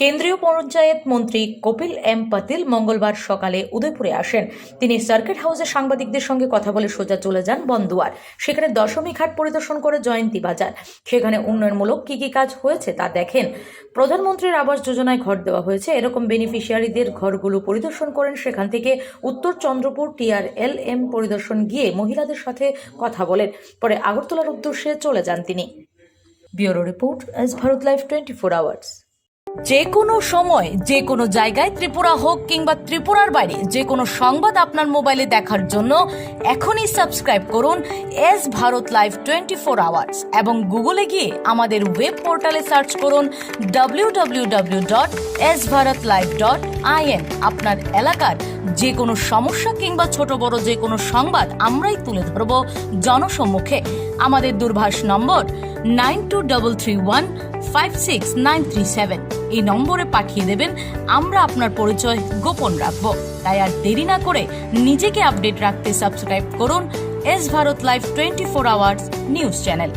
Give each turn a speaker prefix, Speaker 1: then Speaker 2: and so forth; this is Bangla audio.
Speaker 1: কেন্দ্রীয় পঞ্চায়েত মন্ত্রী কপিল এম পাতিল মঙ্গলবার সকালে উদয়পুরে আসেন। তিনি সার্কিট হাউসে সাংবাদিকদের সঙ্গে কথা বলে সোজা চলে যান বনদুয়ার। সেখানে দশমী ঘাট পরিদর্শন করে জয়ন্তী বাজার। সেখানে উন্নয়নমূলক কি কি কাজ হয়েছে তা দেখেন। প্রধানমন্ত্রীর আবাস যোজনায় ঘর দেওয়া হয়েছে এরকম বেনিফিশিয়ারিদের ঘরগুলো পরিদর্শন করেন। সেখান থেকে উত্তর চন্দ্রপুর TRLM পরিদর্শন গিয়ে মহিলাদের সাথে কথা বলেন। পরে আগরতলার উদ্দেশ্যে চলে যান তিনি। Bureau report, S Bharat live 24 hours. যে কোনো সময় যে কোনো জায়গায়, ত্রিপুরা হোক কিংবা ত্রিপুরার বাইরে, যে কোনো সংবাদ আপনার মোবাইলে দেখার জন্য এখনই সাবস্ক্রাইব করুন এস ভারত লাইভ 24 আওয়ার্স এবং গুগলে গিয়ে আমাদের ওয়েব পোর্টালে সার্চ করুন www.sbharatlive.in। আপনার এলাকার যে কোনো সমস্যা কিংবা ছোট বড় যে কোনো সংবাদ আমরাই তুলে ধরব জনসম্মুখে। আমাদের দূরভাষ নম্বর 9233156937। এই নম্বরে পাঠিয়ে দেবেন, আমরা আপনার পরিচয় গোপন রাখবো। তাই আর দেরি না করে নিজেকে আপডেট রাখতে সাবস্ক্রাইব করুন S Bharat live 24 hours news channel.